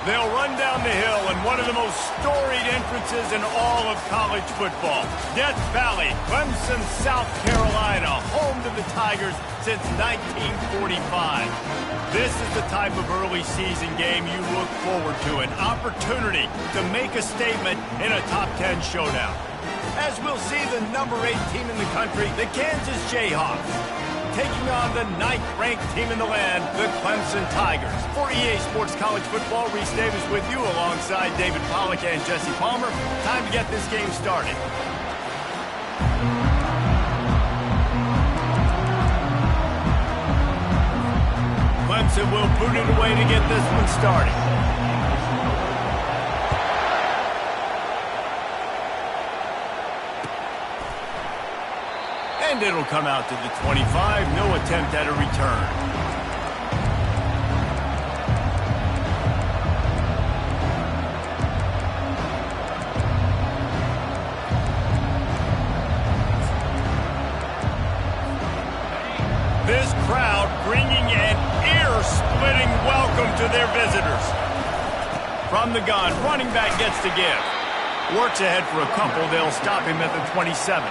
They'll run down the hill in one of the most storied entrances in all of college football. Death Valley, Clemson, South Carolina, home to the Tigers since 1945. This is the type of early season game you look forward to, an opportunity to make a statement in a top 10 showdown. As we'll see the number 8 team in the country, the Kansas Jayhawks, taking on the 9th-ranked team in the land, the Clemson Tigers. For EA Sports College Football, Reese Davis with you alongside David Pollack and Jesse Palmer. Time to get this game started. Clemson will boot it away to get this one started. And it'll come out to the 25. No attempt at a return. This crowd bringing an ear-splitting welcome to their visitors. From the gun, running back gets to give. Works ahead for a couple. They'll stop him at the 27.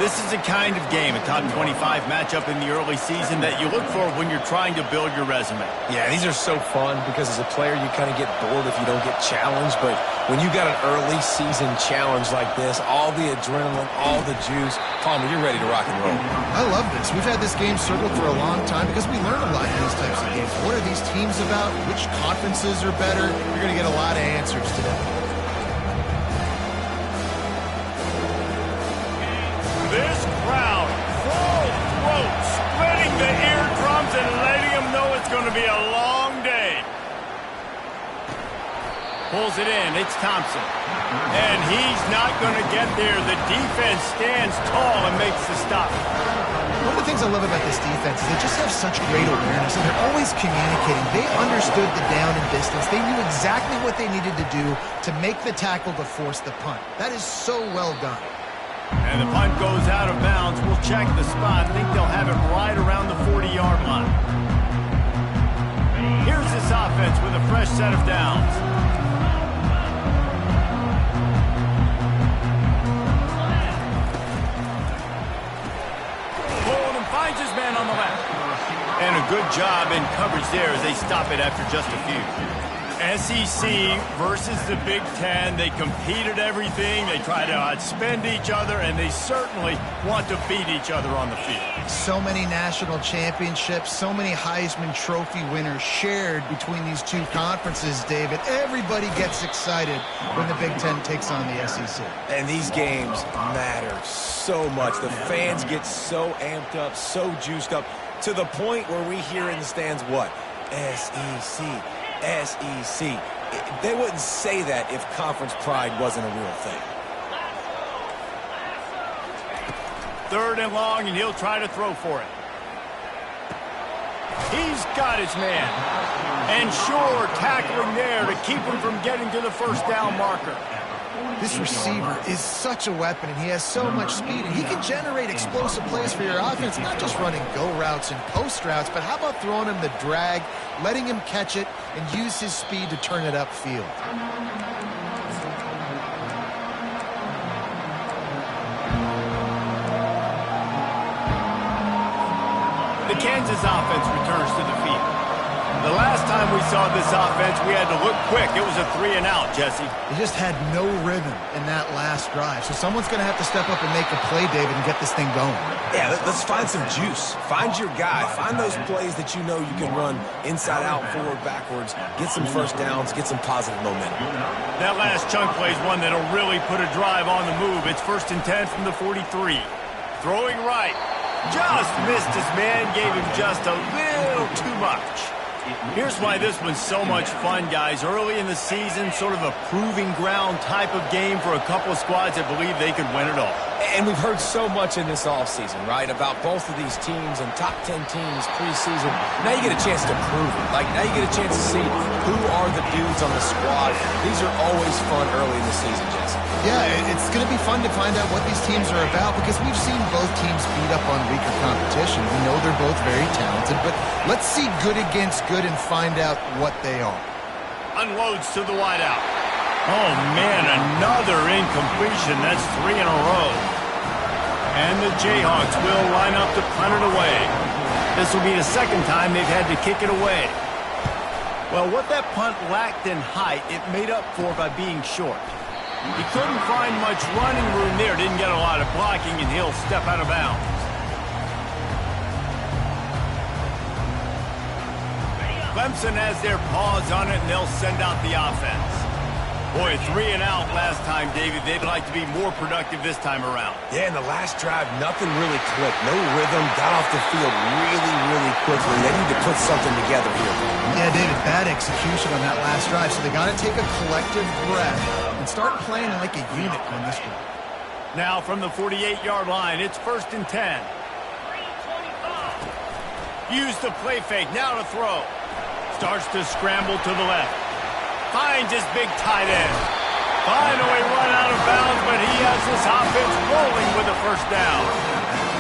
This is the kind of game, a top 25 matchup in the early season, that you look for when you're trying to build your resume. Yeah, these are so fun because as a player, you kind of get bored if you don't get challenged. But when you got an early season challenge like this, all the adrenaline, all the juice, Palmer, you're ready to rock and roll. I love this. We've had this game circled for a long time because we learn a lot in these types of games. What are these teams about? Which conferences are better? You're going to get a lot of answers today. This crowd, full throat, splitting the eardrums and letting them know it's going to be a long day. Pulls it in. It's Thompson. And he's not going to get there. The defense stands tall and makes the stop. One of the things I love about this defense is they just have such great awareness, and they're always communicating. They understood the down and distance. They knew exactly what they needed to do to make the tackle to force the punt. That is so well done. And the punt goes out of bounds. We'll check the spot. I think they'll have it right around the 40-yard line. Here's this offense with a fresh set of downs. Pulled and finds his man on the left. And a good job in coverage there as they stop it after just a few. SEC versus the Big Ten. They compete at everything. They try to outspend each other, and they certainly want to beat each other on the field. So many national championships, so many Heisman Trophy winners shared between these two conferences, David. Everybody gets excited when the Big Ten takes on the SEC. And these games matter so much. The fans get so amped up, so juiced up, to the point where we hear in the stands what? SEC. SEC. They wouldn't say that if conference pride wasn't a real thing. 3rd and long, and he'll try to throw for it. He's got his man. And sure, tackling there to keep him from getting to the first down marker. This receiver is such a weapon, and he has so much speed, and he can generate explosive plays for your offense, not just running go routes and post routes, but how about throwing him the drag, letting him catch it, and use his speed to turn it upfield. The Kansas offense returns to the field. The last time we saw this offense, we had to look quick. It was a 3-and-out, Jesse. They just had no rhythm in that last drive. So someone's going to have to step up and make a play, David, and get this thing going. Yeah, let's find some juice. Find your guy. Find those plays that you know you can run inside out, forward, backwards. Get some first downs. Get some positive momentum. That last chunk play is one that'll really put a drive on the move. It's 1st and 10 from the 43. Throwing right. Just missed his man. Gave him just a little too much. Here's why this one's so much fun, guys. Early in the season, sort of a proving ground type of game for a couple of squads that believe they could win it all. And we've heard so much in this offseason, right, about both of these teams and top 10 teams preseason. Now you get a chance to prove it. Like, now you get a chance to see who are the dudes on the squad. These are always fun early in the season, Jesse. Yeah, it's going to be fun to find out what these teams are about because we've seen both teams beat up on weaker competition. We know they're both very talented, but let's see good against good and find out what they are. Unloads to the wideout. Oh, man, another incompletion. That's 3 in a row. And the Jayhawks will line up to punt it away. This will be the second time they've had to kick it away. Well, what that punt lacked in height, it made up for by being short. He couldn't find much running room there. Didn't get a lot of blocking, and he'll step out of bounds. Clemson has their paws on it, and they'll send out the offense. Boy, 3 and out last time, David. They'd like to be more productive this time around. Yeah, in the last drive, nothing really clicked. No rhythm, got off the field really quickly. They need to put something together here. Yeah, David, bad execution on that last drive, so they got to take a collective breath and start playing like a unit on this one. Now from the 48-yard line, it's 1st and 10. Use the play fake, now to throw. Starts to scramble to the left. Finds his big tight end. Finally run out of bounds, but he has this offense rolling with a first down.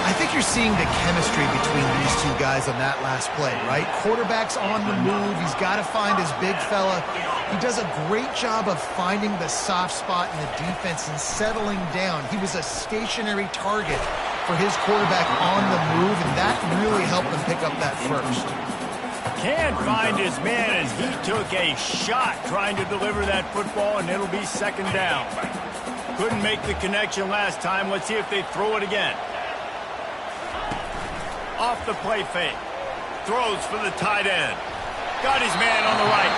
I think you're seeing the chemistry between these two guys on that last play, right? Quarterback's on the move. He's got to find his big fella. He does a great job of finding the soft spot in the defense and settling down. He was a stationary target for his quarterback on the move, and that really helped him pick up that first. Can't find his man as he took a shot trying to deliver that football, and it'll be 2nd down. Couldn't make the connection last time. Let's see if they throw it again. Off the play fake. Throws for the tight end. Got his man on the right.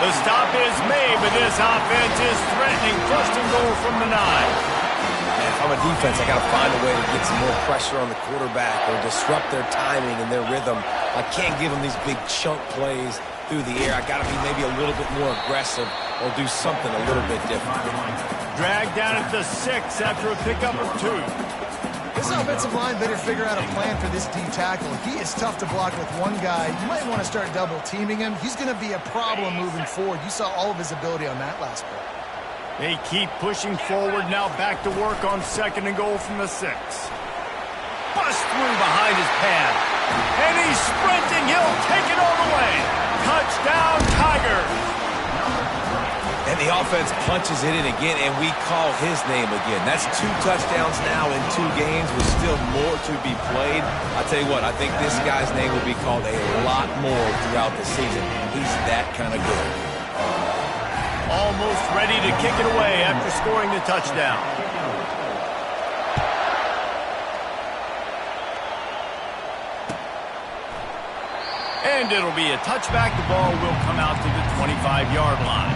The stop is made, but this offense is threatening. 1st and goal from the 9. If I'm a defense, I got to find a way to get some more pressure on the quarterback or disrupt their timing and their rhythm. I can't give them these big chunk plays through the air. I got to be maybe a little bit more aggressive or do something a little bit different. Dragged down at the 6 after a pickup of 2. This offensive line better figure out a plan for this D tackle. He is tough to block with one guy. You might want to start double teaming him. He's going to be a problem moving forward. You saw all of his ability on that last play. They keep pushing forward, now back to work on 2nd and goal from the 6. Bust through behind his pad. And he's sprinting. He'll take it all the way. Touchdown, Tigers. And the offense punches it in again, and we call his name again. That's 2 touchdowns now in 2 games with still more to be played. I tell you what, I think this guy's name will be called a lot more throughout the season. He's that kind of good. Almost ready to kick it away after scoring the touchdown. And it'll be a touchback. The ball will come out to the 25-yard line.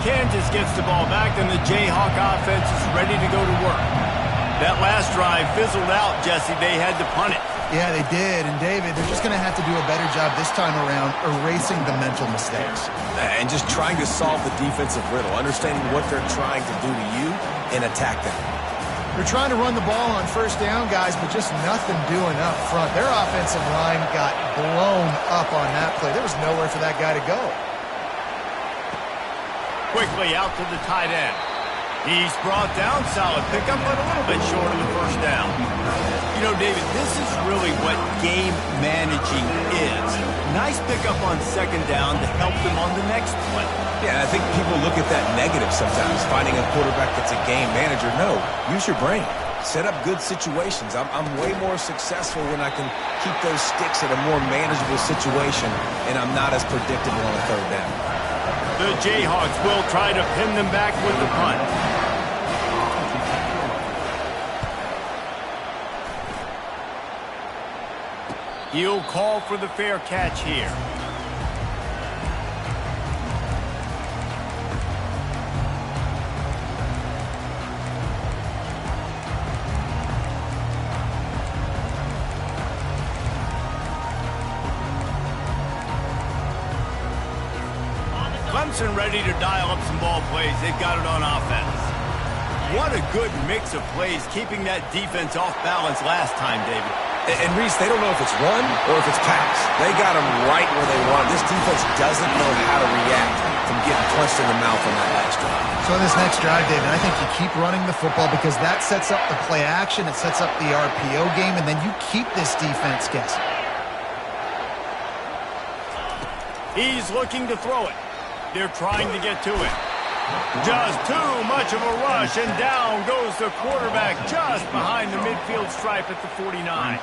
Kansas gets the ball back, and the Jayhawk offense is ready to go to work. That last drive fizzled out, Jesse. They had to punt it. Yeah, they did. And, David, they're just going to have to do a better job this time around erasing the mental mistakes. And just trying to solve the defensive riddle, understanding what they're trying to do to you and attack them. They're trying to run the ball on 1st down, guys, but just nothing doing up front. Their offensive line got blown up on that play. There was nowhere for that guy to go. Quickly out to the tight end. He's brought down, solid pickup, but a little bit short of the 1st down. You know, David, this is really what game managing is. Nice pickup on 2nd down to help them on the next play. Yeah, I think people look at that negative sometimes, finding a quarterback that's a game manager. No, use your brain. Set up good situations. I'm way more successful when I can keep those sticks at a more manageable situation, and I'm not as predictable on a 3rd down. The Jayhawks will try to pin them back with the punt. He'll call for the fair catch here. Clemson ready to dial up some ball plays. They've got it on offense. What a good mix of plays, keeping that defense off balance last time, David. And Reese, they don't know if it's run or if it's pass. They got them right where they want. This defense doesn't know how to react from getting punched in the mouth on that last drive. So in this next drive, David, I think you keep running the football because that sets up the play action, it sets up the RPO game, and then you keep this defense guessing. He's looking to throw it. They're trying to get to it. Just too much of a rush, and down goes the quarterback just behind the midfield stripe at the 49.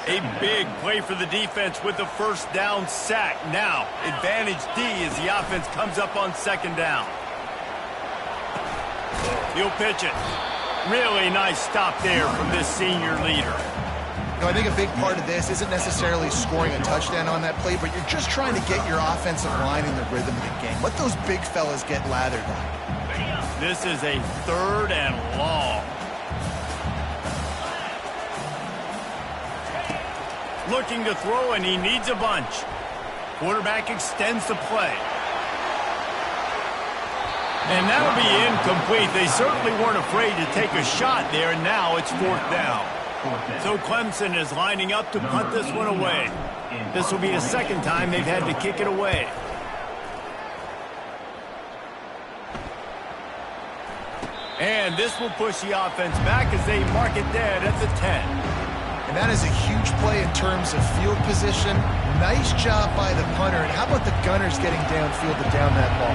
A big play for the defense with the first down sack. Now, advantage D as the offense comes up on second down. He'll pitch it. Really nice stop there from this senior leader. I think a big part of this isn't necessarily scoring a touchdown on that play, but you're just trying to get your offensive line in the rhythm of the game. Let those big fellas get lathered up. This is a 3rd and long. Looking to throw, and he needs a bunch. Quarterback extends the play. And that'll be incomplete. They certainly weren't afraid to take a shot there, and now it's 4th down. So Clemson is lining up to punt this one away. This will be the second time they've had to kick it away. And this will push the offense back as they mark it dead at the 10. And that is a huge play in terms of field position. Nice job by the punter. And how about the Gunners getting downfield to down that ball?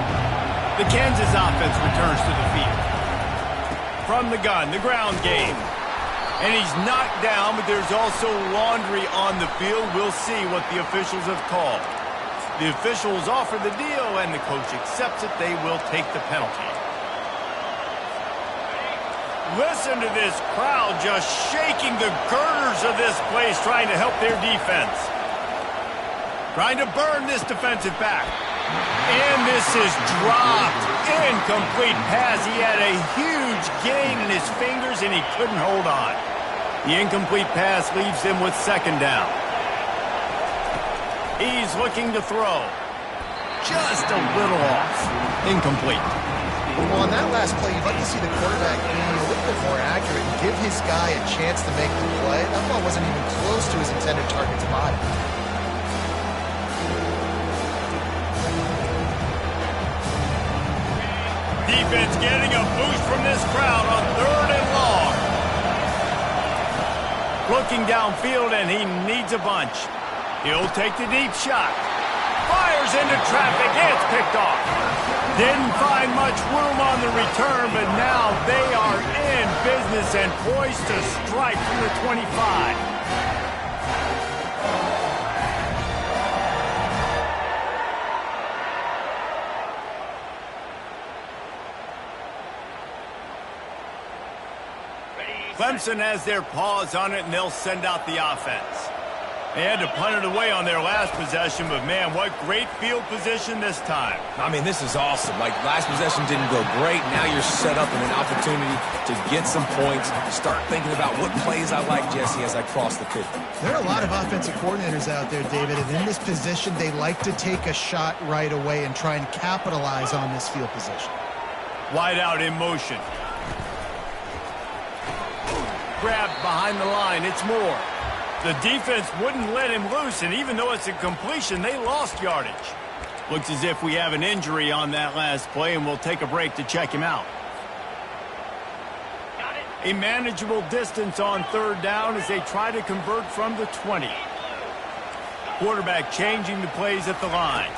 The Kansas offense returns to the field. From the gun, the ground game. And he's knocked down, but there's also laundry on the field. We'll see what the officials have called. The officials offer the deal, and the coach accepts it. They will take the penalty. Listen to this crowd just shaking the girders of this place, trying to help their defense. Trying to burn this defensive back. And this is dropped. Incomplete pass. He had a huge gain in his fingers, and he couldn't hold on. The incomplete pass leaves him with second down. He's looking to throw. Just a little off. Incomplete. Well, on that last play, you'd like to see the quarterback being a little bit more accurate and give his guy a chance to make the play. That ball wasn't even close to his intended target's body. Defense getting a boost from this crowd on 3rd and long. Looking downfield, and he needs a bunch. He'll take the deep shot. Fires into traffic. It's picked off. Didn't find much room on the return, but now they are in business and poised to strike from the 25. Clemson has their paws on it, and they'll send out the offense. They had to punt it away on their last possession, but, man, what great field position this time. I mean, this is awesome. Like, last possession didn't go great. Now you're set up in an opportunity to get some points, start thinking about what plays I like, Jesse, as I cross the 50. There are a lot of offensive coordinators out there, David, and in this position, they like to take a shot right away and try and capitalize on this field position. Wide out in motion. Grabbed behind the line. It's Moore. The defense wouldn't let him loose, and even though it's a completion, they lost yardage. Looks as if we have an injury on that last play, and we'll take a break to check him out. A manageable distance on 3rd down as they try to convert from the 20. Quarterback changing the plays at the line.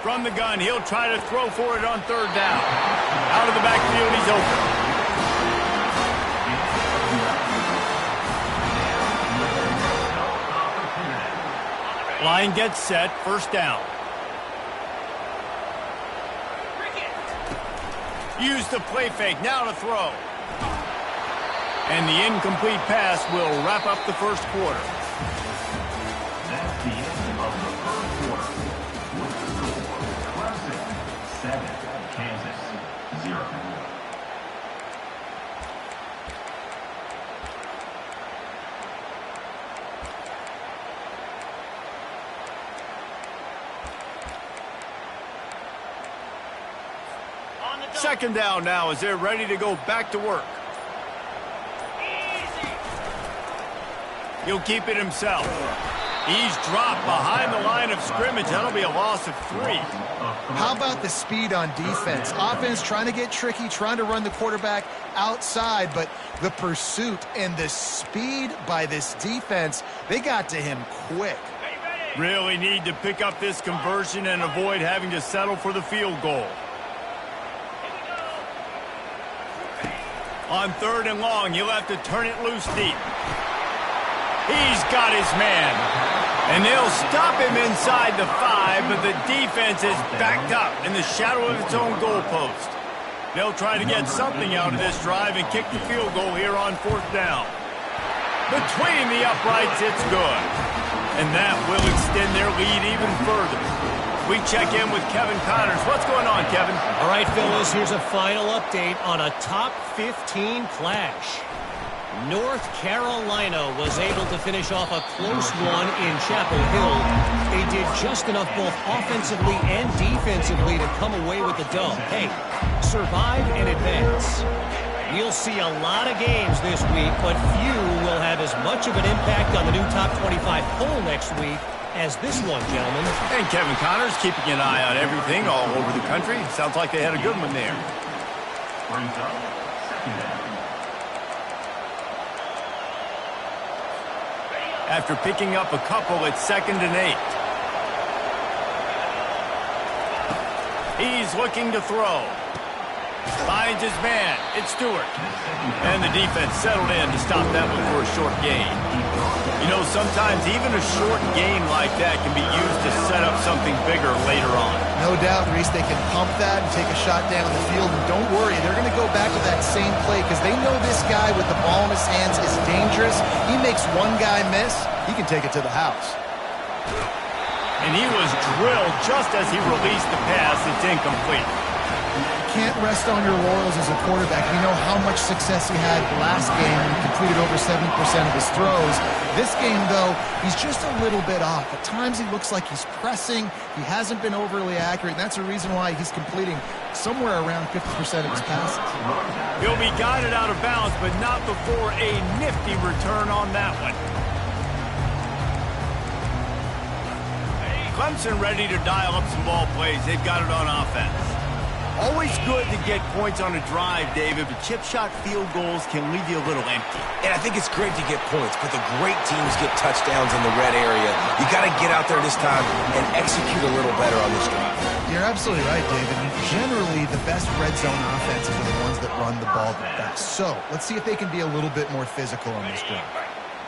From the gun, he'll try to throw for it on 3rd down. Out of the backfield, he's open. Line gets set, 1st down. Use the play fake, now to throw. And the incomplete pass will wrap up the first quarter. That's the end of the first quarter. With the score, Clemson 7, Kansas 0. Second down now as they're ready to go back to work. He'll keep it himself. He's dropped behind the line of scrimmage. That'll be a loss of 3. How about the speed on defense? Offense trying to get tricky, trying to run the quarterback outside, but the pursuit and the speed by this defense, they got to him quick. Really need to pick up this conversion and avoid having to settle for the field goal. On 3rd and long, you'll have to turn it loose deep. He's got his man. And they'll stop him inside the 5, but the defense is backed up in the shadow of its own goalpost. They'll try to get something out of this drive and kick the field goal here on 4th down. Between the uprights, it's good. And that will extend their lead even further. We check in with Kevin Connors. What's going on, Kevin? All right, fellas, here's a final update on a top 15 clash. North Carolina was able to finish off a close one in Chapel Hill. They did just enough both offensively and defensively to come away with the dub. Hey, survive and advance. We'll see a lot of games this week, but few will have as much of an impact on the new top 25 poll next week as this one, gentlemen. And Kevin Connors keeping an eye on everything all over the country. Sounds like they had a good one there. Brings up second down. After picking up a couple, it's 2nd and 8. He's looking to throw. Finds his man. It's Stewart. And the defense settled in to stop that one for a short gain. You know, sometimes even a short gain like that can be used to set up something bigger later on. No doubt, Reese, they can pump that and take a shot down the field. And don't worry, they're going to go back to that same play because they know this guy with the ball in his hands is dangerous. He makes one guy miss, he can take it to the house. And he was drilled just as he released the pass. It's incomplete. Can't rest on your laurels as a quarterback. We know how much success he had last game when he completed over 70% of his throws. This game, though, he's just a little bit off. At times he looks like he's pressing. He hasn't been overly accurate, and that's the reason why he's completing somewhere around 50% of his passes. He'll be guided out of bounds, but not before a nifty return on that one. Clemson ready to dial up some ball plays. They've got it on offense. Always good to get points on a drive, David, but chip shot field goals can leave you a little empty. And I think it's great to get points, but the great teams get touchdowns in the red area. You got to get out there this time and execute a little better on this drive. You're absolutely right, David. Generally, the best red zone offenses are the ones that run the ball the best. So let's see if they can be a little bit more physical on this drive.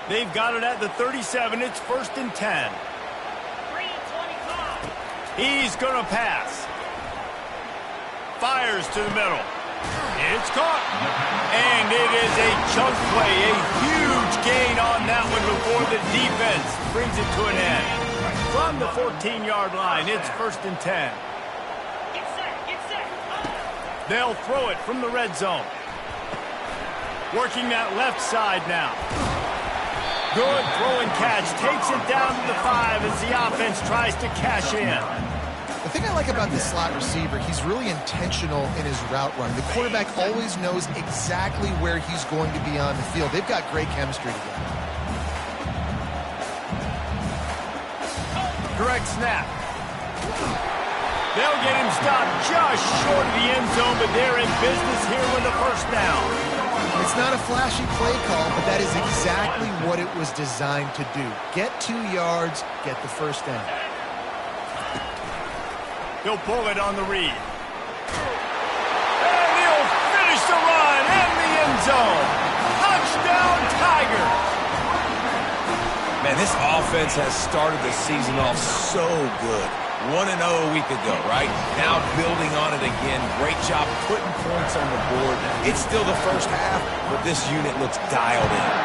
They've got it at the 37. It's 1st and 10. He's going to pass. Fires to the middle. It's caught. And it is a chunk play. A huge gain on that one before the defense brings it to an end. From the 14-yard line, it's 1st and 10. They'll throw it from the red zone. Working that left side now. Good throw and catch. Takes it down to the 5 as the offense tries to cash in. The thing I like about this slot receiver, he's really intentional in his route run. The quarterback always knows exactly where he's going to be on the field. They've got great chemistry together. Correct snap. They'll get him stopped just short of the end zone, but they're in business here with the 1st down. It's not a flashy play call, but that is exactly what it was designed to do. Get 2 yards, get the 1st down. He'll pull it on the read. And he'll finish the run in the end zone. Touchdown, Tigers. Man, this offense has started the season off so good. 1-0 a week ago, right? Now building on it again. Great job putting points on the board. It's still the first half, but this unit looks dialed in.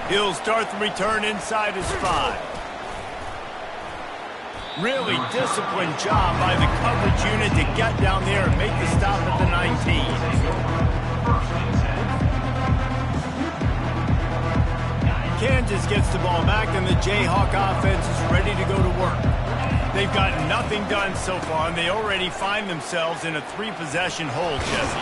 He'll start the return inside his 5. Really disciplined job by the coverage unit to get down there and make the stop at the 19. Kansas gets the ball back, and the Jayhawk offense is ready to go to work. They've got nothing done so far, and they already find themselves in a 3-possession hole, Jesse.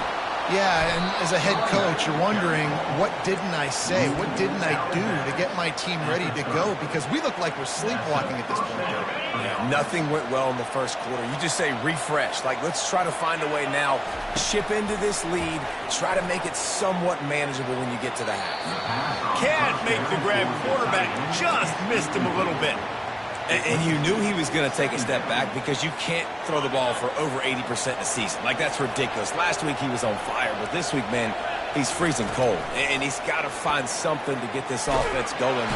Yeah, and as a head coach, you're wondering, what didn't I say? What didn't I do to get my team ready to go? Because we look like we're sleepwalking at this point. Yeah, nothing went well in the first quarter, you just say refresh. Like, let's try to find a way now, chip into this lead, try to make it somewhat manageable when you get to the half. Can't make the grab. Quarterback just missed him a little bit. And you knew he was going to take a step back because you can't throw the ball for over 80% in a season. Like, that's ridiculous. Last week he was on fire, but this week, man, he's freezing cold. And he's got to find something to get this offense going.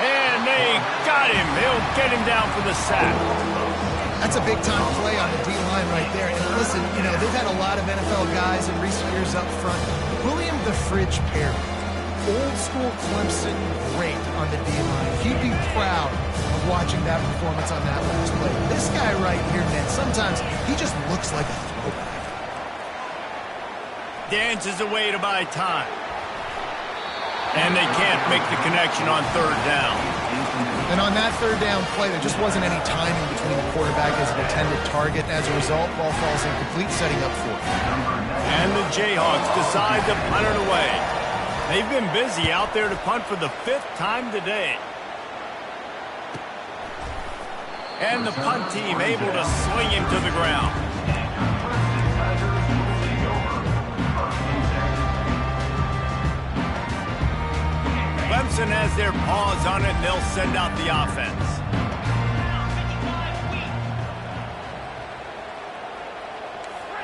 And they got him. They'll get him down for the sack. That's a big-time play on the D-line right there. And listen, you know, they've had a lot of NFL guys in recent years up front. William the Fridge Perry, old-school Clemson great on the D-line. He'd be proud of watching that performance on that last play. This guy right here, man, sometimes he just looks like a throwback. Dances away to buy time. And they can't make the connection on third down. And on that third down play, there just wasn't any timing between the quarterback as an intended target. As a result, ball falls incomplete, setting up for it. And the Jayhawks decide to punt it away. They've been busy out there to punt for the 5th time today. And the punt team able to swing him to the ground. Clemson has their paws on it, and they'll send out the offense.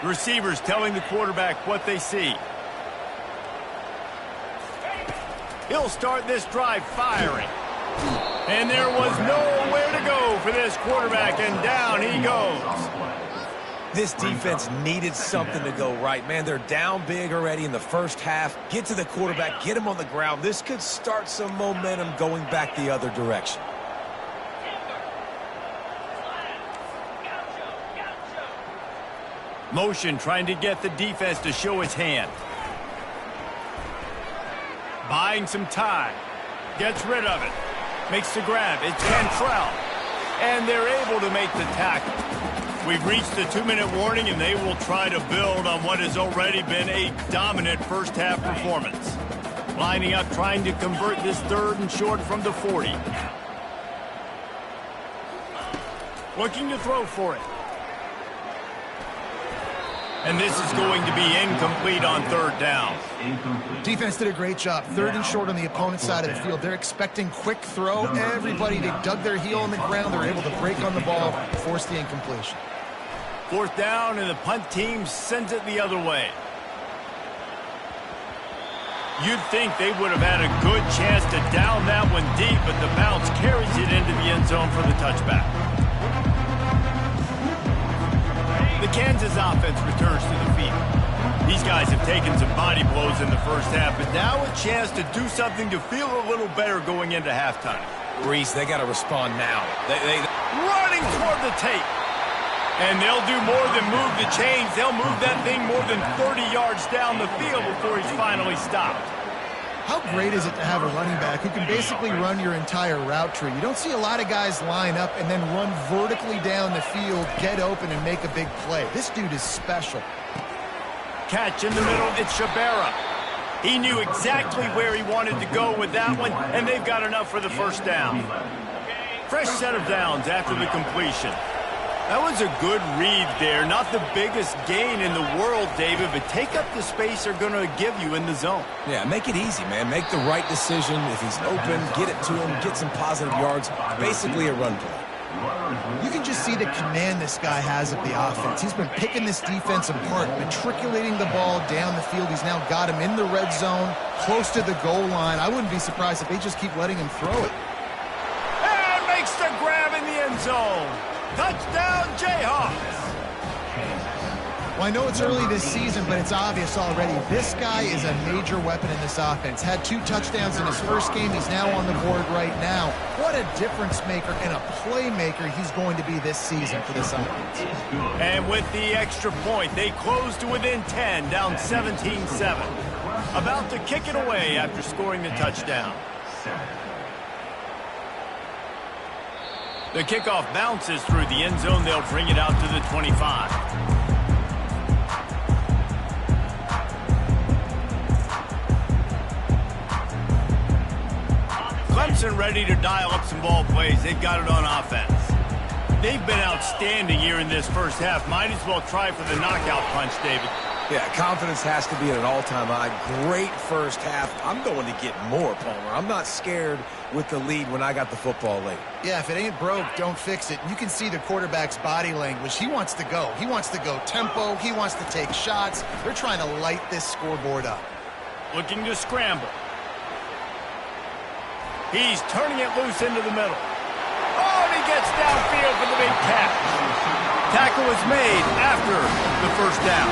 Receivers telling the quarterback what they see. He'll start this drive firing. And there was nowhere to go for this quarterback, and down he goes. This defense needed something to go right. Man, they're down big already in the first half. Get to the quarterback, get him on the ground. This could start some momentum going back the other direction. Motion trying to get the defense to show its hand. Buying some time. Gets rid of it. Makes the grab. It's Cantrell. And they're able to make the tackle. We've reached the 2-minute warning, and they will try to build on what has already been a dominant first-half performance. Lining up, trying to convert this 3rd and short from the 40. Looking to throw for it. And this is going to be incomplete on 3rd down. Defense did a great job. 3rd and short on the opponent's side of the field. They're expecting quick throw. Everybody, they dug their heel on the ground. They're able to break on the ball, force the incompletion. 4th down, and the punt team sends it the other way. You'd think they would have had a good chance to down that one deep, but the bounce carries it into the end zone for the touchback. The Kansas offense returns to the field. These guys have taken some body blows in the first half, but now a chance to do something to feel a little better going into halftime. Reese, they got to respond now. Running toward the tape. And they'll do more than move the chains. They'll move that thing more than 30 yards down the field before he's finally stopped. How great is it to have a running back who can basically run your entire route tree? You don't see a lot of guys line up and then run vertically down the field, get open, and make a big play. This dude is special. Catch in the middle, it's Shabera. He knew exactly where he wanted to go with that one, and they've got enough for the first down. Fresh set of downs after the completion. That was a good read there. Not the biggest gain in the world, David, but take up the space they're going to give you in the zone. Yeah, make it easy, man. Make the right decision. If he's open, get it to him, get some positive yards. Basically a run play. You can just see the command this guy has of the offense. He's been picking this defense apart, matriculating the ball down the field. He's now got him in the red zone, close to the goal line. I wouldn't be surprised if they just keep letting him throw it. And makes the grab in the end zone. Touchdown, Jayhawks. Well, I know it's early this season, but it's obvious already. This guy is a major weapon in this offense. Had 2 touchdowns in his first game. He's now on the board right now. What a difference maker and a playmaker he's going to be this season for this offense. And with the extra point, they close to within 10, down 17-7. About to kick it away after scoring the touchdown. The kickoff bounces through the end zone. They'll bring it out to the 25. Clemson ready to dial up some ball plays. They've got it on offense. They've been outstanding here in this first half. Might as well try for the knockout punch, David. Yeah, confidence has to be at an all-time high. Great first half. I'm going to get more, Palmer. I'm not scared with the lead when I got the football late. Yeah, if it ain't broke, don't fix it. You can see the quarterback's body language. He wants to go. He wants to go tempo. He wants to take shots. They're trying to light this scoreboard up. Looking to scramble. He's turning it loose into the middle. Oh, and he gets downfield for the big catch. Tackle is made after the first down.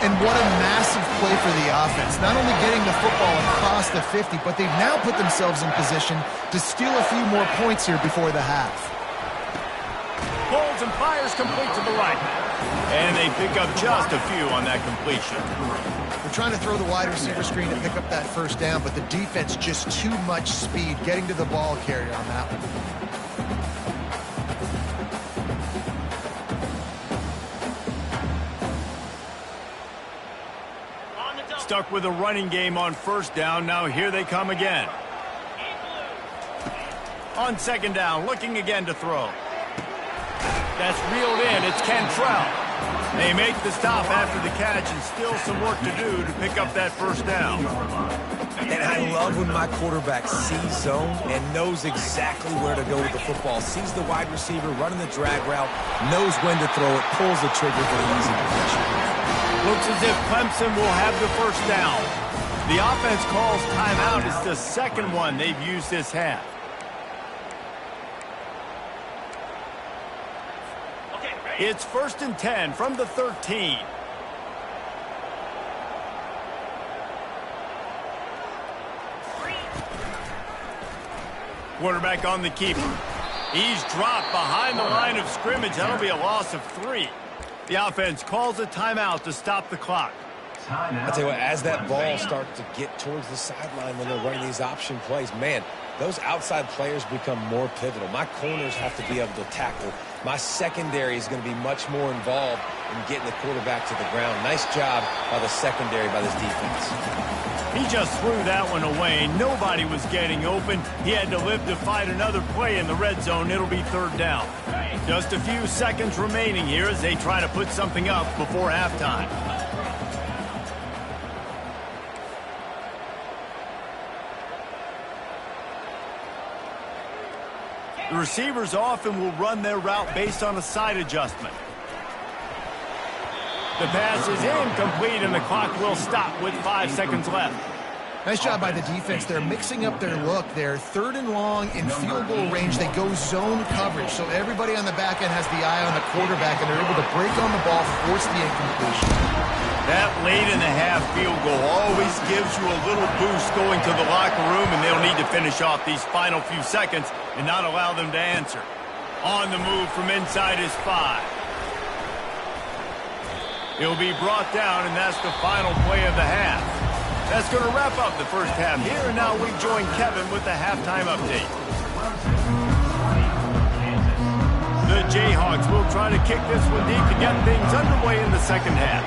And what a massive play for the offense. Not only getting the football across the 50, but they've now put themselves in position to steal a few more points here before the half. Pulls and fires complete to the right. And they pick up just a few on that completion. They're trying to throw the wide receiver screen to pick up that first down, but the defense just too much speed getting to the ball carrier on that one. Stuck with a running game on first down. Now here they come again. On second down, looking again to throw. That's reeled in. It's Cantrell. They make the stop after the catch, and still some work to do to pick up that first down. And I love when my quarterback sees zone and knows exactly where to go with the football. Sees the wide receiver running the drag route, knows when to throw it, pulls the trigger for the easy completion. Looks as if Clemson will have the first down. The offense calls timeout. It's the second one they've used this half. It's 1st and 10 from the 13. Quarterback on the keeper. He's dropped behind the line of scrimmage. That'll be a loss of 3. The offense calls a timeout to stop the clock. I tell you what, as that ball starts to get towards the sideline when they're running these option plays, man, those outside players become more pivotal. My corners have to be able to tackle. My secondary is going to be much more involved in getting the quarterback to the ground. Nice job by the secondary, by this defense. He just threw that one away. Nobody was getting open. He had to live to fight another play in the red zone. It'll be third down. Just a few seconds remaining here as they try to put something up before halftime. The receivers often will run their route based on a side adjustment. The pass is incomplete, and the clock will stop with 5 seconds left. Nice job by the defense. They're mixing up their look. They're 3rd and long in field goal range. They go zone coverage, so everybody on the back end has the eye on the quarterback, and they're able to break on the ball, force the incompletion. That late in the half field goal always gives you a little boost going to the locker room, and they'll need to finish off these final few seconds and not allow them to answer. On the move from inside is 5. He'll be brought down, and that's the final play of the half. That's going to wrap up the first half here, and now we join Kevin with the halftime update. The Jayhawks will try to kick this one deep to get things underway in the second half.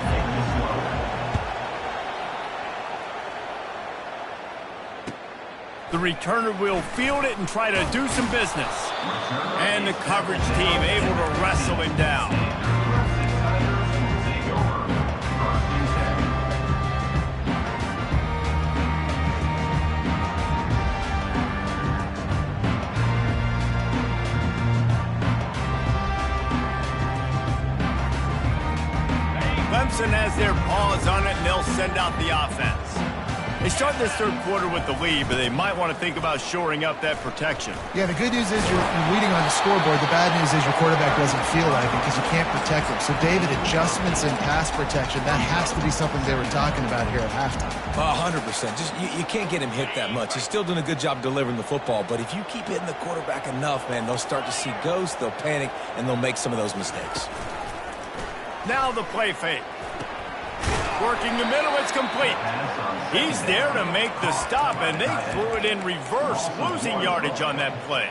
The returner will field it and try to do some business. And the coverage team able to wrestle him down. Clemson has their paws on it, and they'll send out the offense. They start this third quarter with the lead, but they might want to think about shoring up that protection. Yeah, the good news is you're leading on the scoreboard. The bad news is your quarterback doesn't feel like it because you can't protect him. So, David, adjustments in pass protection, that has to be something they were talking about here at halftime. 100%. Just you can't get him hit that much. He's still doing a good job delivering the football, but if you keep hitting the quarterback enough, man, they'll start to see ghosts, they'll panic, and they'll make some of those mistakes. Now the play fake. Working the middle, it's complete. He's there to make the stop, and they threw it in reverse, losing yardage on that play.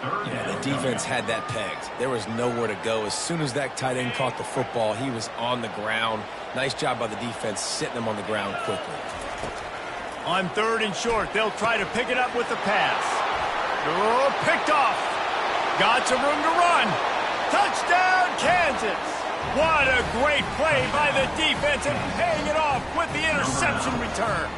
Yeah, the defense had that pegged. There was nowhere to go. As soon as that tight end caught the football, he was on the ground. Nice job by the defense sitting him on the ground quickly. On 3rd and short, they'll try to pick it up with the pass. Oh, picked off. Got some room to run. Touchdown, Kansas. What a great play by the defense and paying it off with the interception return.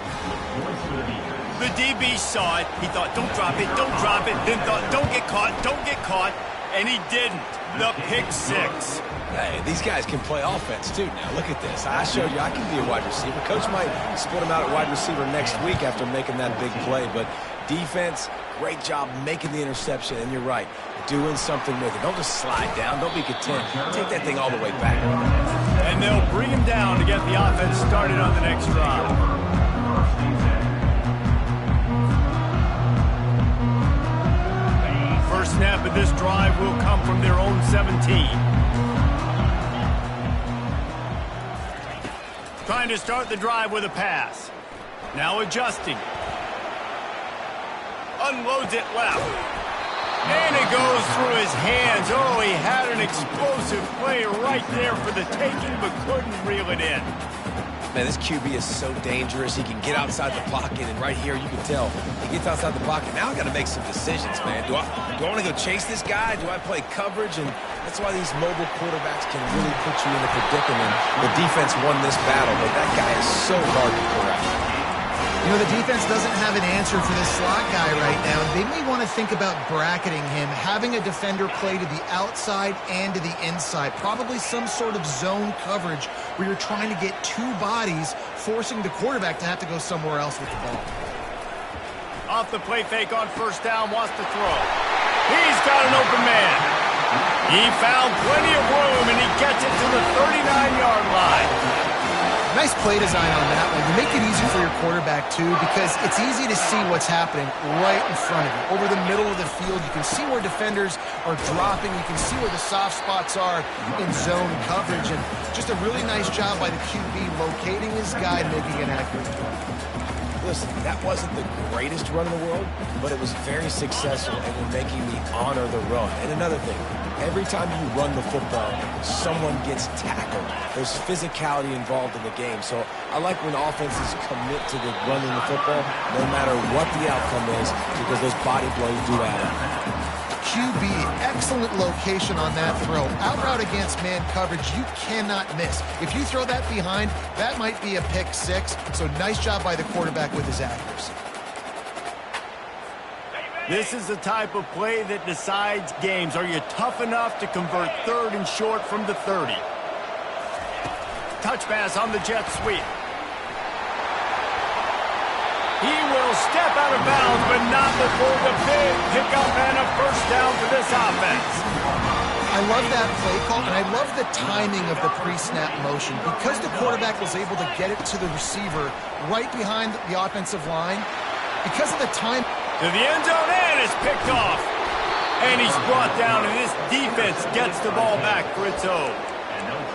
The DB saw it. He thought, don't drop it, don't drop it. Then thought, don't get caught. And he didn't. The pick six. Hey, these guys can play offense, too. Now, look at this. I showed you I can be a wide receiver. Coach might split him out at wide receiver next week after making that big play. But defense, great job making the interception. And you're right, doing something with it. Don't just slide down. Don't be content. Take that thing all the way back. And they'll bring him down to get the offense started on the next drive. First snap of this drive will come from their own 17. Trying to start the drive with a pass. Now adjusting. Unloads it left. And it goes through his hands. Oh, he had an explosive play right there for the taking, but couldn't reel it in. Man, this QB is so dangerous. He can get outside the pocket, and right here you can tell he gets outside the pocket. Now I got to make some decisions, man. Do I want to go chase this guy? Do I play coverage? And that's why these mobile quarterbacks can really put you in a predicament. The defense won this battle, but that guy is so hard to correct. You know, the defense doesn't have an answer for this slot guy right now. They may want to think about bracketing him, having a defender play to the outside and to the inside. Probably some sort of zone coverage where you're trying to get two bodies, forcing the quarterback to have to go somewhere else with the ball. Off the play fake on first down, wants to throw. He's got an open man. He found plenty of room, and he gets it to the 39-yard line. Nice play design on that one. You make it easy for your quarterback, too, because it's easy to see what's happening right in front of you. Over the middle of the field, you can see where defenders are dropping. You can see where the soft spots are in zone coverage. And just a really nice job by the QB locating his guy and making an accurate throw. Listen, that wasn't the greatest run in the world, but it was very successful, and you're making me honor the run. And another thing, every time you run the football, someone gets tackled. There's physicality involved in the game. So I like when offenses commit to the running the football, no matter what the outcome is, because those body blows do add up. QB, excellent location on that throw. Out route against man coverage, you cannot miss. If you throw that behind, that might be a pick six. So nice job by the quarterback with his accuracy. This is the type of play that decides games. Are you tough enough to convert third and short from the 30? Touch pass on the jet sweep. He will step out of bounds, but not before the big pickup and a first down for this offense. I love that play call, and I love the timing of the pre-snap motion. Because the quarterback was able to get it to the receiver right behind the offensive line, because of the time... To the end zone, and it's picked off. And he's brought down, and this defense gets the ball back for its own.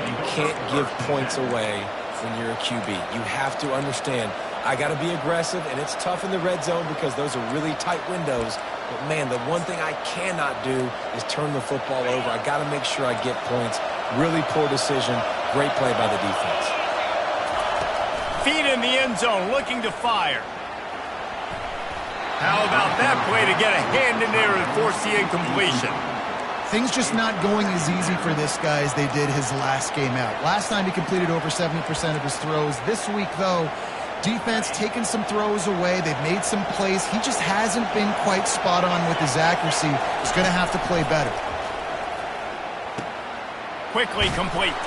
You can't give points away when you're a QB. You have to understand, I got to be aggressive, and it's tough in the red zone because those are really tight windows. But, man, the one thing I cannot do is turn the football over. I got to make sure I get points. Really poor decision. Great play by the defense. Feet in the end zone, looking to fire. How about that play to get a hand in there and force the incompletion? Things just not going as easy for this guy as they did his last game out. Last time he completed over 70% of his throws. This week, though, defense taking some throws away. They've made some plays. He just hasn't been quite spot on with his accuracy. He's going to have to play better. Quickly complete.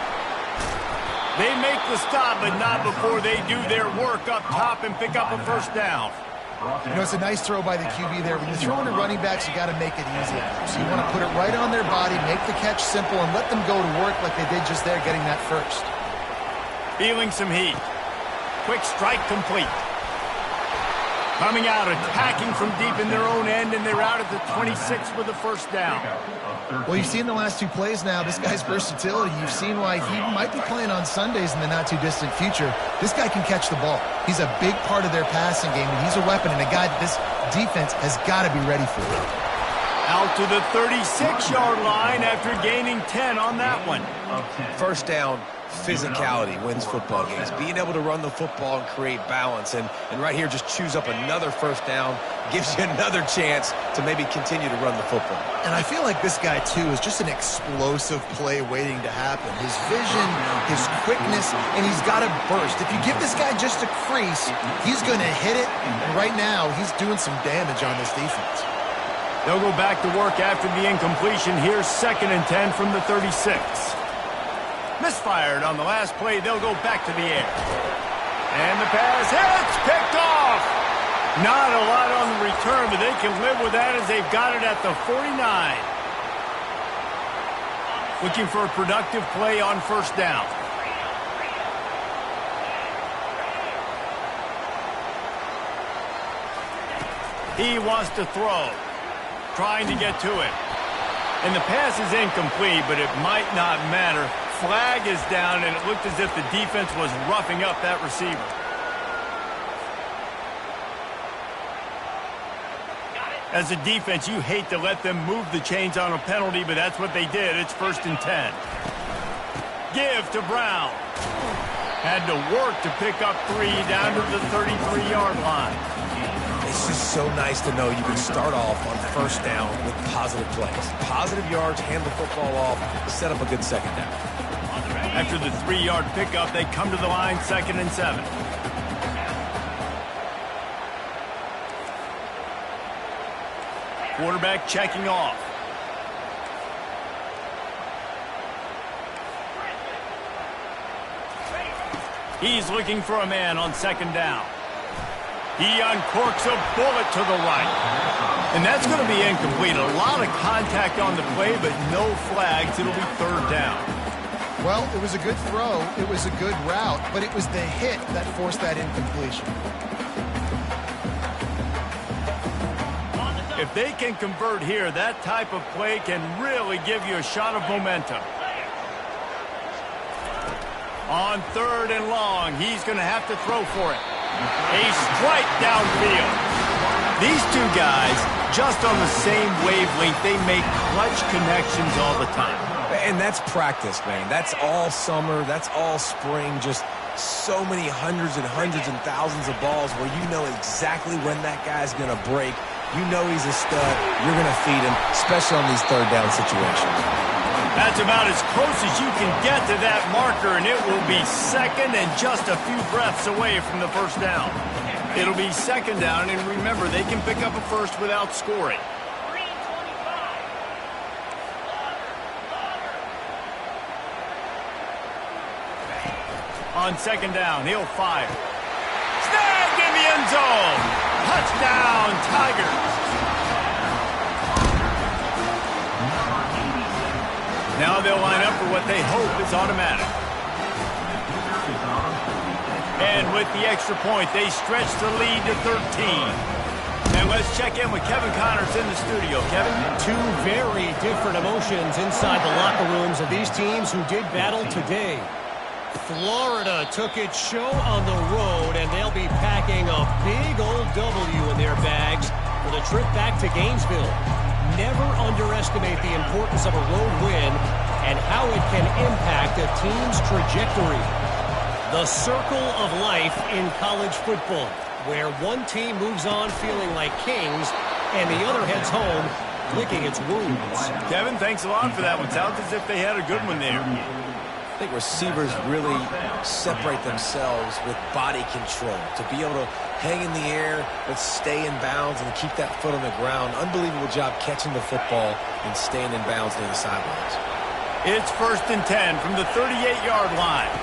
They make the stop, but not before they do their work up top and pick up a first down. You know, it's a nice throw by the QB there. When you're throwing to running backs, you got to make it easy. So you want to put it right on their body, make the catch simple, and let them go to work like they did just there, getting that first. Feeling some heat. Quick strike complete. Coming out, attacking from deep in their own end, and they're out at the 26 with the first down. Well, you've seen the last two plays now. This guy's versatility. You've seen why he might be playing on Sundays in the not-too-distant future. This guy can catch the ball. He's a big part of their passing game, and he's a weapon and a guy that this defense has got to be ready for. Out to the 36-yard line after gaining 10 on that one. First down, physicality wins football games. Being able to run the football and create balance. And right here, just choose up another first down. Gives you another chance to maybe continue to run the football. And I feel like this guy, too, is just an explosive play waiting to happen. His vision, his quickness, and he's got a burst. If you give this guy just a crease, he's going to hit it. And right now, he's doing some damage on this defense. They'll go back to work after the incompletion. Here's 2nd and 10 from the 36. Misfired on the last play. They'll go back to the air. And the pass hits, picked off. Not a lot on the return, but they can live with that as they've got it at the 49. Looking for a productive play on first down. He wants to throw. Trying to get to it. And the pass is incomplete, but it might not matter. Flag is down, and it looked as if the defense was roughing up that receiver. As a defense, you hate to let them move the chains on a penalty, but that's what they did. It's 1st and 10. Give to Brown. Had to work to pick up 3 down to the 33-yard line. It's just so nice to know you can start off on first down with positive plays. Positive yards, hand the football off, set up a good second down. After the 3-yard pickup, they come to the line 2nd and 7. Quarterback checking off. He's looking for a man on 2nd down. He uncorks a bullet to the right. And that's going to be incomplete. A lot of contact on the play, but no flags. It'll be 3rd down. Well, it was a good throw. It was a good route, but it was the hit that forced that incompletion. If they can convert here, that type of play can really give you a shot of momentum. On 3rd and long, he's going to have to throw for it. A strike downfield. These two guys, just on the same wavelength, they make clutch connections all the time. And that's practice, man. That's all summer. That's all spring. Just so many hundreds and thousands of balls where you know exactly when that guy's going to break. You know he's a stud. You're going to feed him, especially on these 3rd down situations. That's about as close as you can get to that marker, and it will be 2nd and just a few breaths away from the first down. It'll be 2nd down, and remember, they can pick up a first without scoring. On 2nd down, he'll fire. Snagged in the end zone. Touchdown, Tigers. Now they'll line up for what they hope is automatic. And with the extra point, they stretch the lead to 13. And let's check in with Kevin Connors in the studio. Kevin? 2 very different emotions inside the locker rooms of these teams who did battle today. Florida took its show on the road, and they'll be packing a big old W in their bags for the trip back to Gainesville. Never underestimate the importance of a road win and how it can impact a team's trajectory. The circle of life in college football, where one team moves on feeling like kings and the other heads home licking its wounds. Kevin, thanks a lot for that one. Sounds as if they had a good one there. I think receivers really separate themselves with body control. To be able to hang in the air, but stay in bounds and keep that foot on the ground. Unbelievable job catching the football and staying in bounds near the sidelines. It's 1st and 10 from the 38-yard line.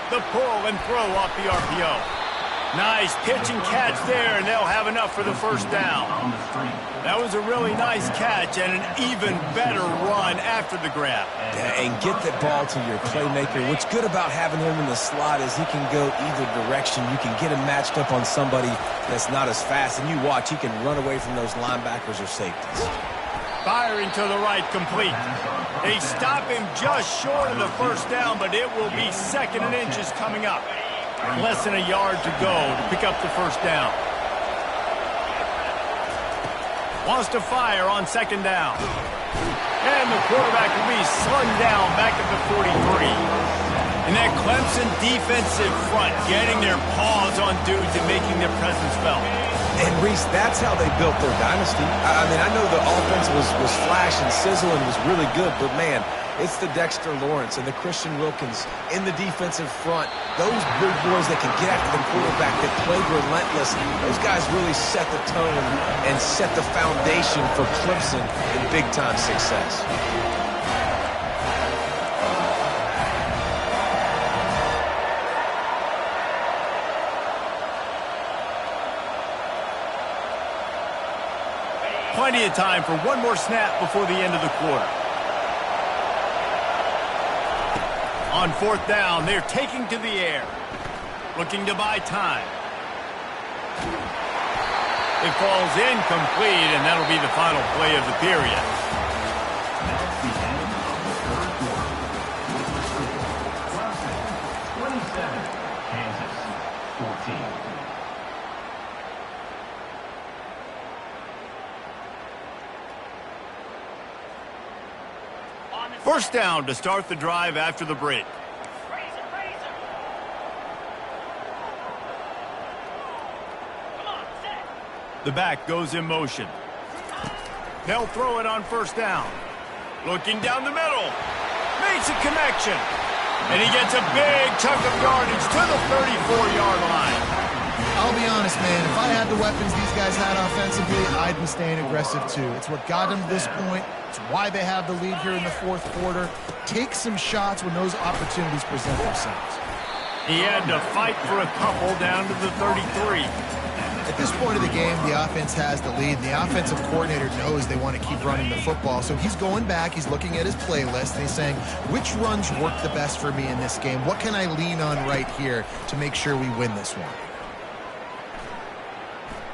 The pull and throw off the RPO. Nice pitch and catch there, and they'll have enough for the first down. That was a really nice catch and an even better run after the grab. Yeah, and get the ball to your playmaker. What's good about having him in the slot is he can go either direction. You can get him matched up on somebody that's not as fast, and you watch, he can run away from those linebackers or safeties. Firing to the right, complete. They stop him just short of the first down, but it will be 2nd and inches coming up. Less than a yard to go to pick up the first down. Wants to fire on second down. And the quarterback will be slung down back at the 43. And that Clemson defensive front getting their paws on dudes and making their presence felt. And, Reese, that's how they built their dynasty. I mean, I know the offense was flash and sizzle and was really good, but, man, it's the Dexter Lawrence and the Christian Wilkins in the defensive front. Those big boys that can get after the quarterback, that played relentless. Those guys really set the tone and set the foundation for Clemson in big-time success. Plenty of time for one more snap before the end of the quarter. On fourth down, they're taking to the air, looking to buy time. It falls incomplete, and that'll be the final play of the period. That's the end of the third quarter. With the score, Clemson 27, Kansas 14. First down to start the drive after the break. The back goes in motion. They'll throw it on first down. Looking down the middle. Makes a connection. And he gets a big chunk of yardage to the 34-yard line. I'll be honest, man. If I had the weapons these guys had offensively, I'd be staying aggressive too. It's what got them to this point. It's why they have the lead here in the fourth quarter. Take some shots when those opportunities present themselves. He had to fight for a couple down to the 33. At this point of the game, the offense has the lead. The offensive coordinator knows they want to keep running the football. So he's going back, he's looking at his playlist, and he's saying, which runs work the best for me in this game? What can I lean on right here to make sure we win this one?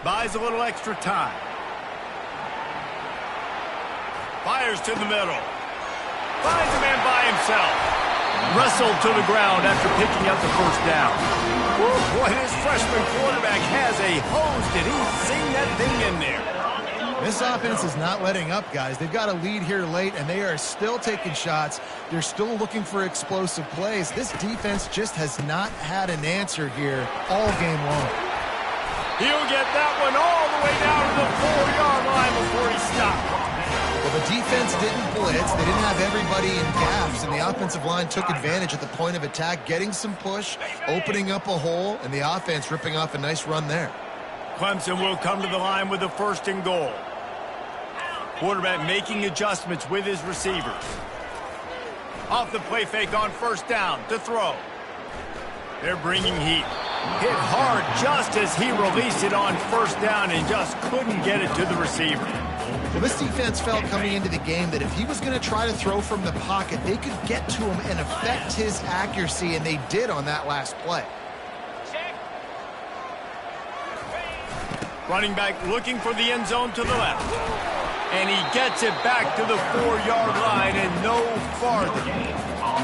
Buys a little extra time. Fires to the middle. Finds a man by himself. Wrestled to the ground after picking up the first down. Woo, boy, this freshman quarterback has a hose. Did he sing that thing in there? This offense is not letting up, guys. They've got a lead here late, and they are still taking shots. They're still looking for explosive plays. This defense just has not had an answer here all game long. He'll get that one all the way down to the 4-yard line before he stopped. Well, the defense didn't blitz. They didn't have everybody in gaps, and the offensive line took advantage at the point of attack, getting some push, opening up a hole, and the offense ripping off a nice run there. Clemson will come to the line with a first and goal. Quarterback making adjustments with his receivers. Off the play fake on first down to throw. They're bringing heat. Hit hard just as he released it on first down and just couldn't get it to the receiver. Well, this defense felt coming into the game that if he was going to try to throw from the pocket, they could get to him and affect his accuracy, and they did on that last play. Running back looking for the end zone to the left. And he gets it back to the 4-yard line and no farther.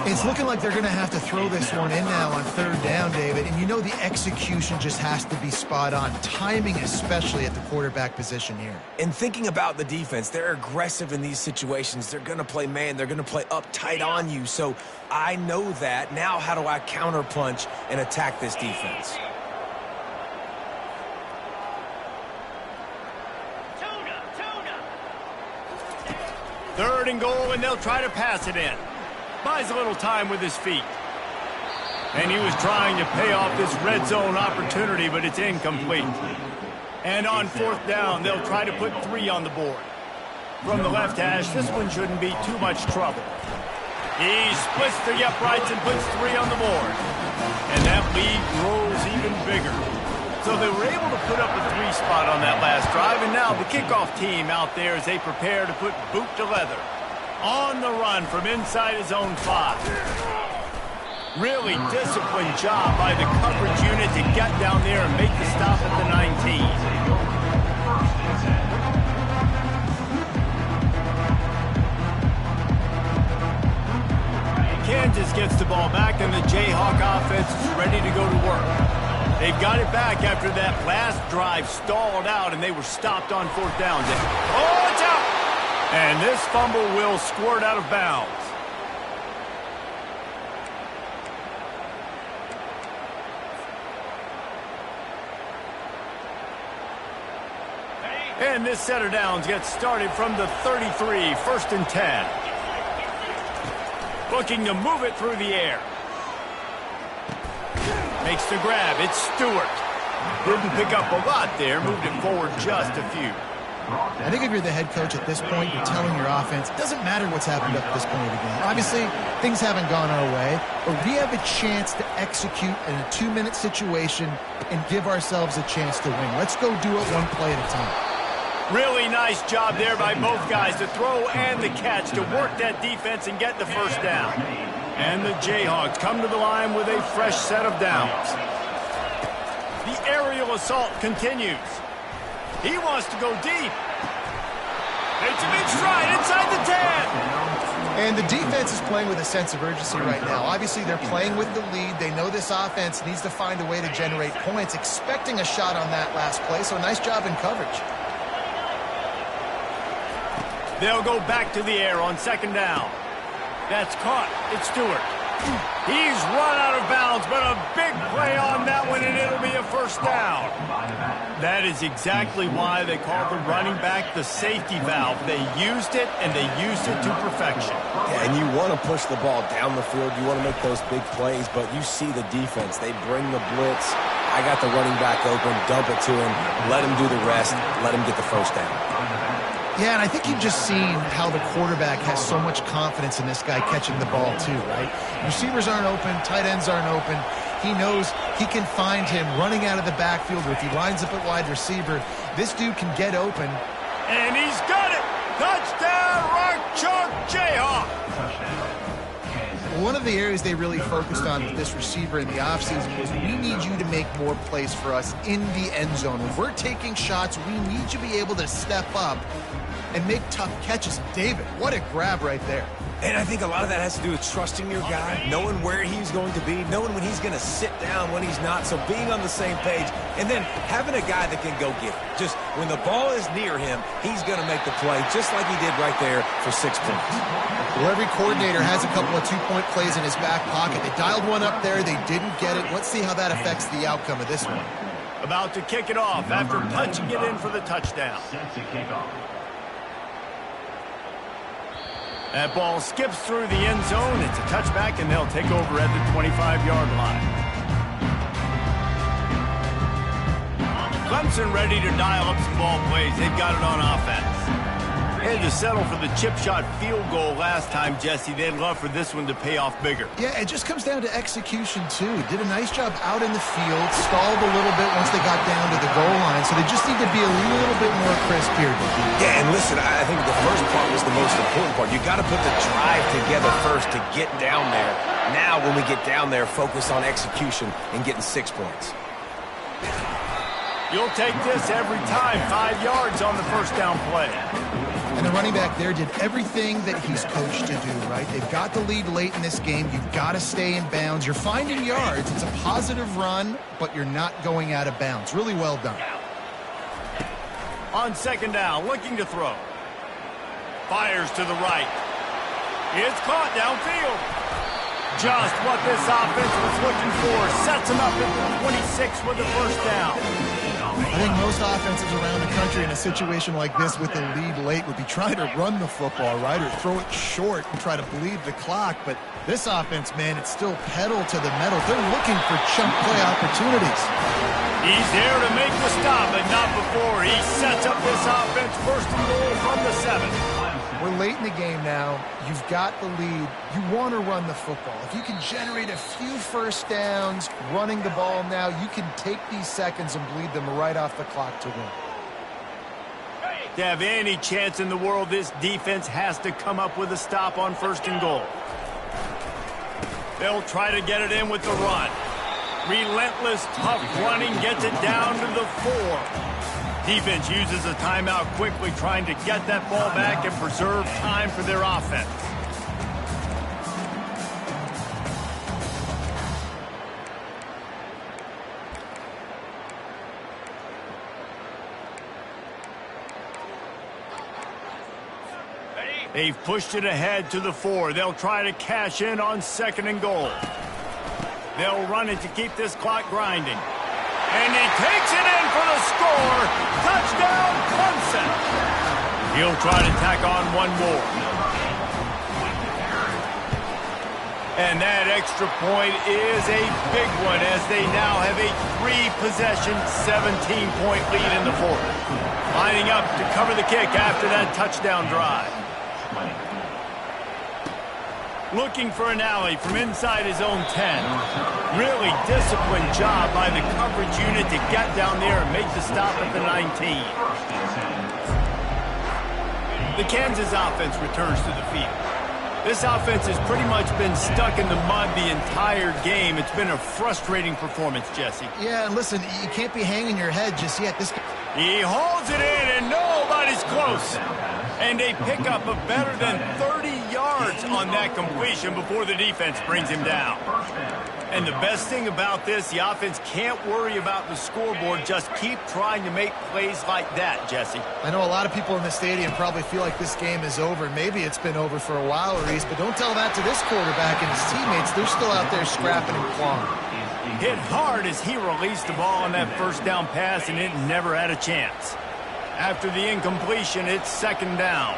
It's looking like they're going to have to throw this one in now on third down, David. And you know the execution just has to be spot on. Timing especially at the quarterback position here. And thinking about the defense, they're aggressive in these situations. They're going to play man. They're going to play up tight on you. So I know that. Now how do I counterpunch and attack this defense? Third and goal, and they'll try to pass it in. Buys a little time with his feet. And he was trying to pay off this red zone opportunity, but it's incomplete. And on fourth down, they'll try to put 3 on the board. From the left hash, this one shouldn't be too much trouble. He splits the uprights and puts 3 on the board. And that lead grows even bigger. So they were able to put up a 3 spot on that last drive, and now the kickoff team out there as they prepare to put boot to leather. On the run from inside his own 5. Really disciplined job by the coverage unit to get down there and make the stop at the 19. Kansas gets the ball back, and the Jayhawk offense is ready to go to work. They've got it back after that last drive stalled out, and they were stopped on fourth downs. Oh, it's out! And this fumble will squirt out of bounds. And this set of downs gets started from the 33, 1st and 10. Looking to move it through the air. Makes the grab. It's Stewart. Didn't pick up a lot there. Moved it forward just a few. I think if you're the head coach at this point, you're telling your offense, it doesn't matter what's happened up to this point of the game. Obviously, things haven't gone our way, but we have a chance to execute in a 2-minute situation and give ourselves a chance to win. Let's go do it one play at a time. Really nice job there by both guys, the throw and the catch, to work that defense and get the first down. And the Jayhawks come to the line with a fresh set of downs. The aerial assault continues. He wants to go deep. Takes him in stride inside the 10. And the defense is playing with a sense of urgency right now. Obviously, they're playing with the lead. They know this offense needs to find a way to generate points, expecting a shot on that last play, so nice job in coverage. They'll go back to the air on 2nd down. That's caught. It's Stewart. He's run out of bounds, but a big play on that one, and it'll be a first down. That is exactly why they call the running back the safety valve. They used it, and they used it to perfection. Yeah, and you want to push the ball down the field. You want to make those big plays, but you see the defense. They bring the blitz. I got the running back open, dump it to him, let him do the rest, let him get the first down. Yeah, and I think you've just seen how the quarterback has so much confidence in this guy catching the ball too, right? Receivers aren't open, tight ends aren't open. He knows he can find him running out of the backfield, or if he lines up at wide receiver, this dude can get open. And he's got it! Touchdown, Rock Chalk Jayhawk! One of the areas they really focused on with this receiver in the offseason was, we need you to make more plays for us in the end zone. When we're taking shots, we need you to be able to step up and make tough catches. David, what a grab right there. And I think a lot of that has to do with trusting your guy, knowing where he's going to be, knowing when he's going to sit down, when he's not, so being on the same page, and then having a guy that can go get it. Just when the ball is near him, he's going to make the play, just like he did right there for 6 points. Well, every coordinator has a couple of 2-point plays in his back pocket. They dialed one up there. They didn't get it. Let's see how that affects the outcome of this one. About to kick it off after punching it in for the touchdown. That ball skips through the end zone. It's a touchback, and they'll take over at the 25-yard line. Clemson ready to dial up some ball plays. They've got it on offense. They had to settle for the chip shot field goal last time, Jesse. They'd love for this one to pay off bigger. Yeah, it just comes down to execution, too. Did a nice job out in the field, stalled a little bit once they got down to the goal line, so they just need to be a little bit more crisp here. Yeah, and listen, I think the first part was the most important part. You got to put the drive together first to get down there. Now, when we get down there, focus on execution and getting 6 points. You'll take this every time. 5 yards on the first down play. And the running back there did everything that he's coached to do, right? They've got the lead late in this game. You've got to stay in bounds. You're finding yards. It's a positive run, but you're not going out of bounds. Really well done. On 2nd down, looking to throw. Fires to the right. It's caught downfield. Just what this offense was looking for. Sets him up at the 26 with the first down. I think most offenses around the country in a situation like this with the lead late would be trying to run the football, right, or throw it short and try to bleed the clock. But this offense, man, it's still pedal to the metal. They're looking for chunk play opportunities. He's there to make the stop, but not before. He sets up this offense 1st and goal from the 7. We're late in the game now. You've got the lead. You want to run the football. If you can generate a few first downs running the ball now, you can take these seconds and bleed them right off the clock to win. To have any chance in the world, this defense has to come up with a stop on 1st and goal. They'll try to get it in with the run. Relentless, tough running gets it down to the 4. Defense uses a timeout quickly, trying to get that ball back and preserve time for their offense. They've pushed it ahead to the 4. They'll try to cash in on 2nd and goal. They'll run it to keep this clock grinding. And he takes it in for the score. Touchdown, Clemson. He'll try to tack on one more. And that extra point is a big one as they now have a 3-possession, 17-point lead in the 4th. Lining up to cover the kick after that touchdown drive. Looking for an alley from inside his own 10. Really disciplined job by the coverage unit to get down there and make the stop at the 19. The Kansas offense returns to the field. This offense has pretty much been stuck in the mud the entire game. It's been a frustrating performance, Jesse. Yeah, and listen, you can't be hanging your head just yet. He holds it in, and nobody's close. And a pickup of better than 30 yards on that completion before the defense brings him down. And the best thing about this, the offense can't worry about the scoreboard. Just keep trying to make plays like that, Jesse. I know a lot of people in the stadium probably feel like this game is over. Maybe it's been over for a while, Reese, but don't tell that to this quarterback and his teammates. They're still out there scrapping and clawing. Hit hard as he released the ball on that first down pass, and it never had a chance. After the incompletion, it's 2nd down.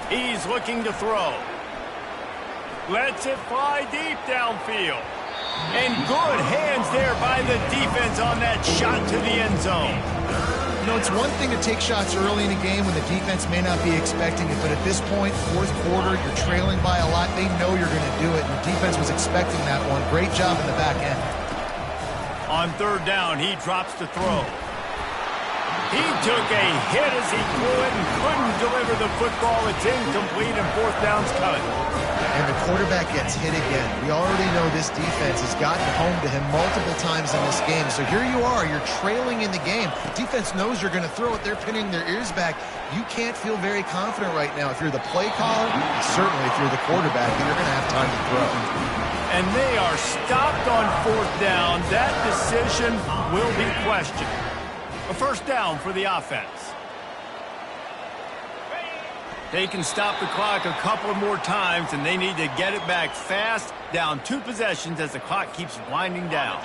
He's looking to throw. Lets it fly deep downfield. And good hands there by the defense on that shot to the end zone. You know, it's one thing to take shots early in a game when the defense may not be expecting it, but at this point, 4th quarter, you're trailing by a lot. They know you're going to do it, and the defense was expecting that one. Great job in the back end. On 3rd down, he drops to throw. He took a hit as he threw it and couldn't deliver the football. It's incomplete, and 4th down's coming. And the quarterback gets hit again. We already know this defense has gotten home to him multiple times in this game. So here you are, you're trailing in the game. Defense knows you're going to throw it. They're pinning their ears back. You can't feel very confident right now. If you're the play caller, certainly if you're the quarterback, then you're going to have time to throw. And they are stopped on 4th down. That decision will be questioned. A 1st down for the offense. They can stop the clock a couple more times, and they need to get it back fast, down 2 possessions as the clock keeps winding down.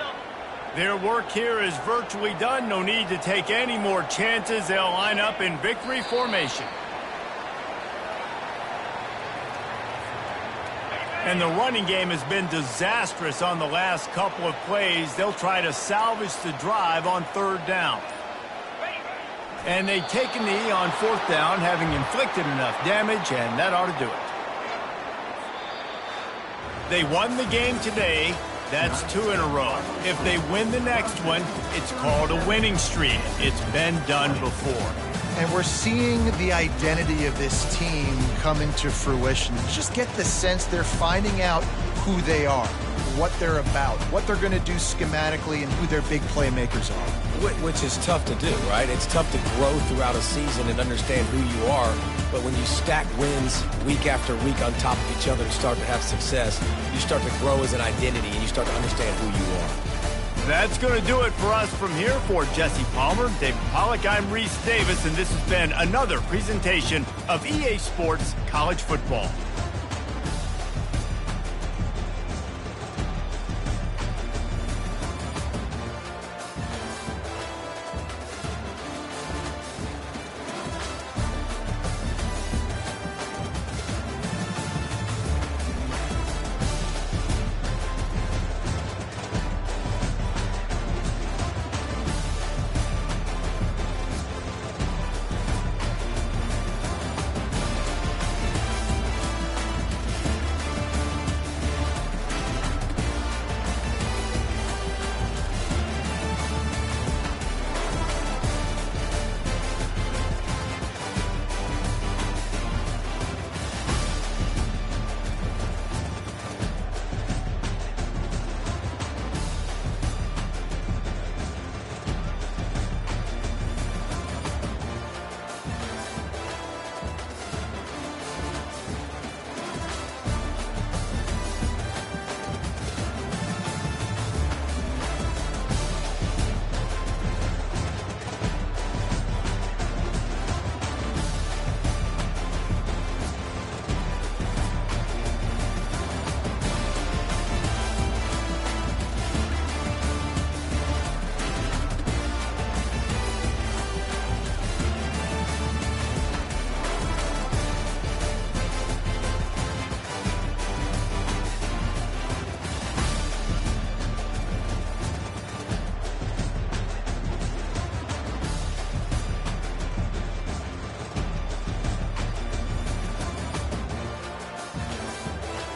Their work here is virtually done. No need to take any more chances. They'll line up in victory formation. And the running game has been disastrous on the last couple of plays. They'll try to salvage the drive on 3rd down. And they take a knee on 4th down, having inflicted enough damage, and that ought to do it. They won the game today. That's 2 in a row. If they win the next one, it's called a winning streak. It's been done before. And we're seeing the identity of this team coming to fruition. You just get the sense they're finding out who they are, what they're about, what they're going to do schematically, and who their big playmakers are. Which is tough to do, right? It's tough to grow throughout a season and understand who you are. But when you stack wins week after week on top of each other and start to have success, you start to grow as an identity and you start to understand who you are. That's going to do it for us from here. For Jesse Palmer, David Pollack, I'm Reese Davis, and this has been another presentation of EA Sports College Football.